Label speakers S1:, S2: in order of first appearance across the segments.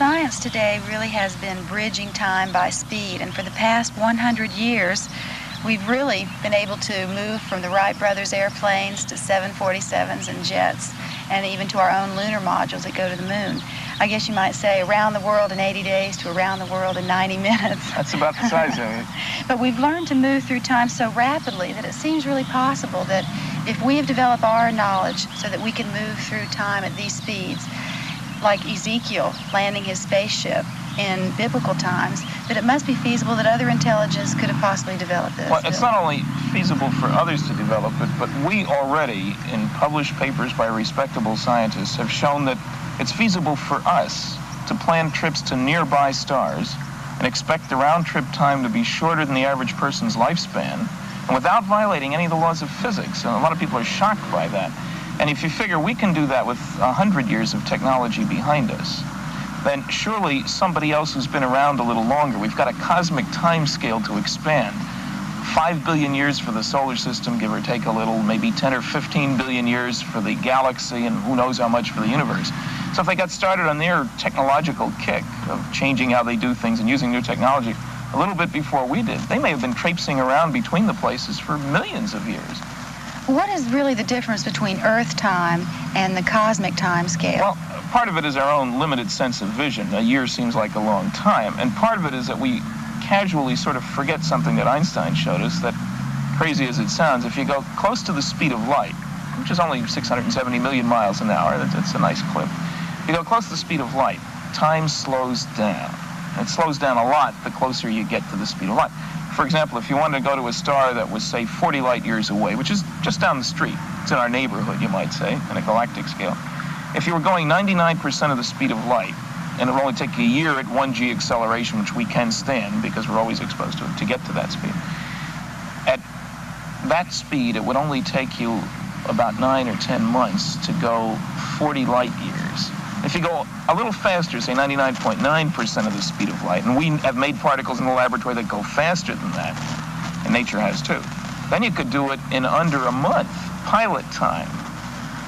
S1: science today really has been bridging time by speed, and for the past 100 years, we've really been able to move from the Wright brothers airplanes to 747s and jets, and even to our own lunar modules that go to the moon. I guess you might say around the world in 80 days to around the world in 90 minutes.
S2: That's about the size of it.
S1: But we've learned to move through time so rapidly that it seems really possible that if we have developed our knowledge so that we can move through time at these speeds, like Ezekiel landing his spaceship in biblical times, that it must be feasible that other intelligence could have possibly developed this.
S2: Well, it's not only feasible for others to develop it, but we already, in published papers by respectable scientists, have shown that it's feasible for us to plan trips to nearby stars and expect the round-trip time to be shorter than the average person's lifespan, and without violating any of the laws of physics. And a lot of people are shocked by that. And if you figure we can do that with 100 years of technology behind us, then surely somebody else who's been around a little longer, we've got a cosmic time scale to expand. 5 billion years for the solar system, give or take a little, maybe 10 or 15 billion years for the galaxy, and who knows how much for the universe. So if they got started on their technological kick of changing how they do things and using new technology a little bit before we did, they may have been traipsing around between the places for millions of years.
S1: What is really the difference between Earth time and the cosmic time scale?
S2: Well, part of it is our own limited sense of vision. A year seems like a long time, and part of it is that we casually sort of forget something that Einstein showed us, that, crazy as it sounds, if you go close to the speed of light, which is only 670 million miles an hour, that's a nice clip. If you go close to the speed of light, time slows down. It slows down a lot the closer you get to the speed of light. For example, if you wanted to go to a star that was, say, 40 light years away, which is just down the street, it's in our neighborhood, you might say, on a galactic scale. If you were going 99% of the speed of light, and it would only take a year at 1g acceleration, which we can stand because we're always exposed to it, to get to that speed. At that speed, it would only take you about 9 or 10 months to go 40 light years. If you go a little faster, say 99.9% of the speed of light, and we have made particles in the laboratory that go faster than that, and nature has too, then you could do it in under a month, pilot time.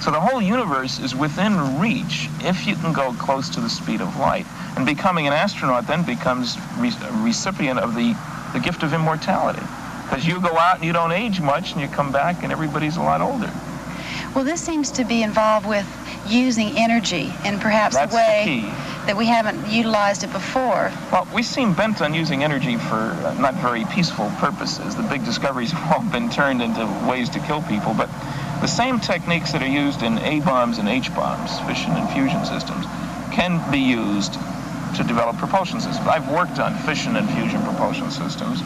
S2: So the whole universe is within reach if you can go close to the speed of light. And becoming an astronaut then becomes a recipient of the gift of immortality. Because you go out and you don't age much, and you come back and everybody's a lot older.
S1: Well, this seems to be involved with using energy in perhaps a way that we haven't utilized it before.
S2: Well, we seem bent on using energy for not very peaceful purposes. The big discoveries have all been turned into ways to kill people, but the same techniques that are used in A-bombs and H-bombs, fission and fusion systems, can be used to develop propulsion systems. I've worked on fission and fusion propulsion systems,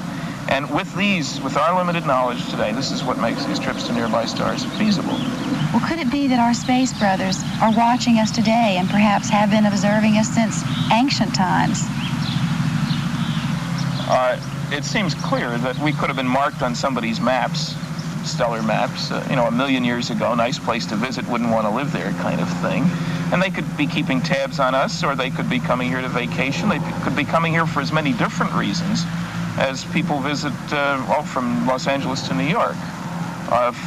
S2: and with these, with our limited knowledge today, this is what makes these trips to nearby stars feasible.
S1: Well, could it be that our space brothers are watching us today and perhaps have been observing us since ancient times?
S2: It seems clear that we could have been marked on somebody's maps, stellar maps, you know, 1 million years ago, nice place to visit, wouldn't want to live there kind of thing. And they could be keeping tabs on us, or they could be coming here to vacation. They could be coming here for as many different reasons as people visit from Los Angeles to New York.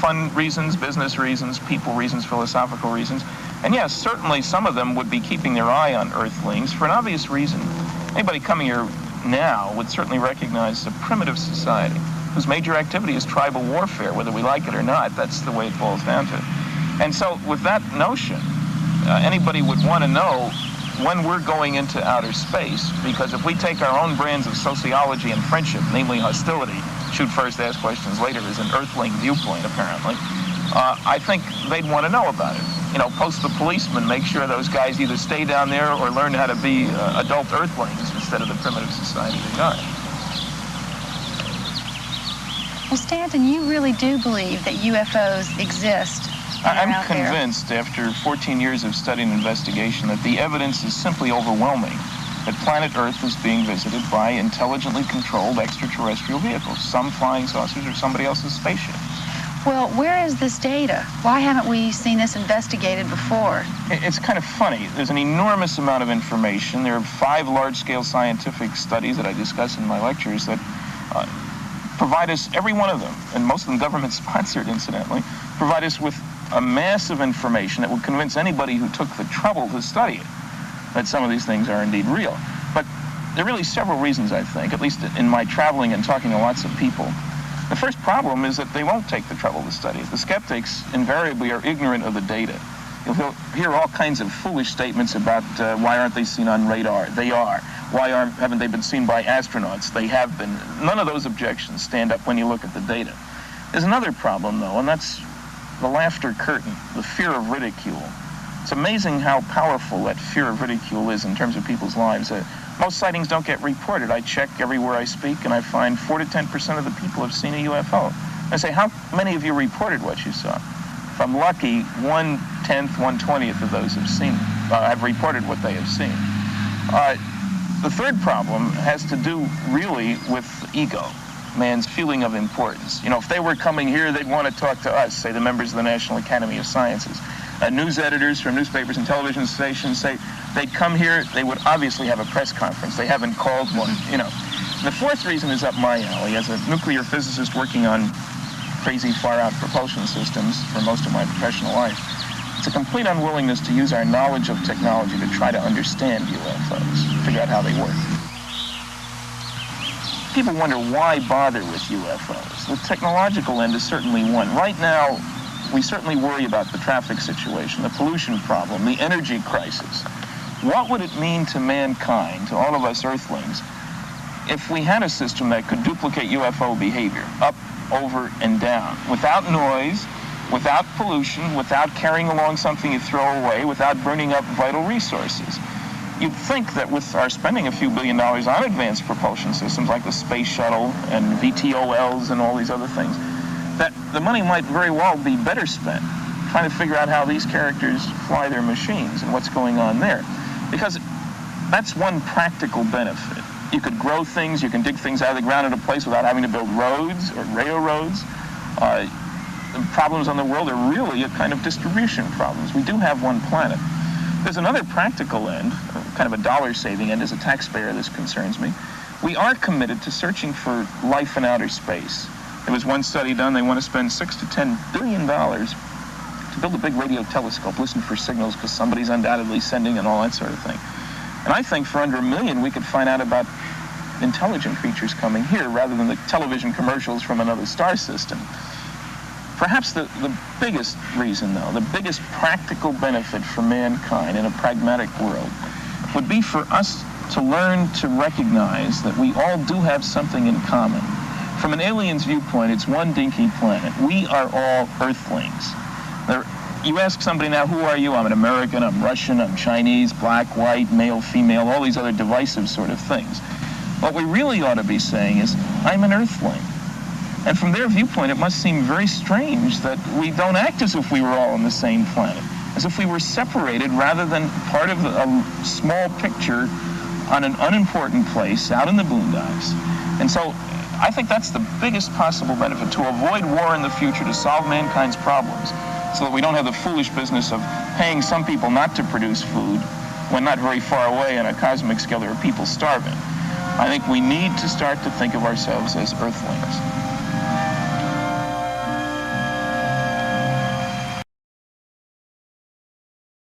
S2: Fun reasons, business reasons, people reasons, philosophical reasons. And yes, certainly some of them would be keeping their eye on Earthlings for an obvious reason. Anybody coming here now would certainly recognize a primitive society whose major activity is tribal warfare, whether we like it or not. That's the way it boils down to. And so with that notion, anybody would want to know when we're going into outer space, because if we take our own brands of sociology and friendship, namely hostility, shoot first, ask questions later, is an Earthling viewpoint, apparently, I think they'd want to know about it. You know, post the policeman, make sure those guys either stay down there or learn how to be adult Earthlings instead of the primitive society they are.
S1: Well, Stanton, you really do believe that UFOs exist?
S2: I'm convinced, after 14 years of study and investigation, that the evidence is simply overwhelming that planet Earth is being visited by intelligently controlled extraterrestrial vehicles, some flying saucers or somebody else's spaceship.
S1: Well, where is this data? Why haven't we seen this investigated before?
S2: It's kind of funny. There's an enormous amount of information. There are 5 large-scale scientific studies that I discuss in my lectures that provide us, every one of them, and most of them government-sponsored, incidentally, provide us with a mass of information that would convince anybody who took the trouble to study it that some of these things are indeed real. But there are really several reasons, I think, at least in my traveling and talking to lots of people. The first problem is that they won't take the trouble to study it. The skeptics invariably are ignorant of the data. You'll hear all kinds of foolish statements about why aren't they seen on radar? They are. Why haven't they been seen by astronauts? They have been. None of those objections stand up when you look at the data. There's another problem, though, and that's the laughter curtain, the fear of ridicule. It's amazing how powerful that fear of ridicule is in terms of people's lives. Most sightings don't get reported. I check everywhere I speak, and I find 4 to 10% of the people have seen a UFO. I say, how many of you reported what you saw? If I'm lucky, 1/10, 1/20th of those have reported what they have seen. The third problem has to do really with ego, man's feeling of importance. You know, if they were coming here, they'd want to talk to us, say the members of the National Academy of Sciences. News editors from newspapers and television stations say they'd come here, they would obviously have a press conference. They haven't called one, you know. The fourth reason is up my alley. As a nuclear physicist working on crazy far-out propulsion systems for most of my professional life, it's a complete unwillingness to use our knowledge of technology to try to understand UFOs, figure out how they work. People wonder why bother with UFOs. The technological end is certainly one. Right now, we certainly worry about the traffic situation, the pollution problem, the energy crisis. What would it mean to mankind, to all of us Earthlings, if we had a system that could duplicate UFO behavior, up, over, and down, without noise, without pollution, without carrying along something you throw away, without burning up vital resources? You'd think that with our spending a few $1 billion on advanced propulsion systems like the space shuttle and VTOLs and all these other things, that the money might very well be better spent trying to figure out how these characters fly their machines and what's going on there. Because that's one practical benefit. You could grow things, you can dig things out of the ground in a place without having to build roads or railroads. The problems on the world are really a kind of distribution problems. We do have one planet. There's another practical end, kind of a dollar-saving end. As a taxpayer, this concerns me. We are committed to searching for life in outer space. There was one study done, they want to spend $6 to $10 billion to build a big radio telescope, listen for signals because somebody's undoubtedly sending and all that sort of thing. And I think for under $1 million, we could find out about intelligent creatures coming here rather than the television commercials from another star system. Perhaps the biggest reason, though, the biggest practical benefit for mankind in a pragmatic world would be for us to learn to recognize that we all do have something in common. From an alien's viewpoint, it's one dinky planet. We are all Earthlings. You ask somebody now, who are you? I'm an American, I'm Russian, I'm Chinese, black, white, male, female, all these other divisive sort of things. What we really ought to be saying is, I'm an Earthling. And from their viewpoint, it must seem very strange that we don't act as if we were all on the same planet, as if we were separated rather than part of a small picture on an unimportant place out in the boondocks. And so I think that's the biggest possible benefit, to avoid war in the future, to solve mankind's problems, so that we don't have the foolish business of paying some people not to produce food when not very far away on a cosmic scale there are people starving. I think we need to start to think of ourselves as Earthlings.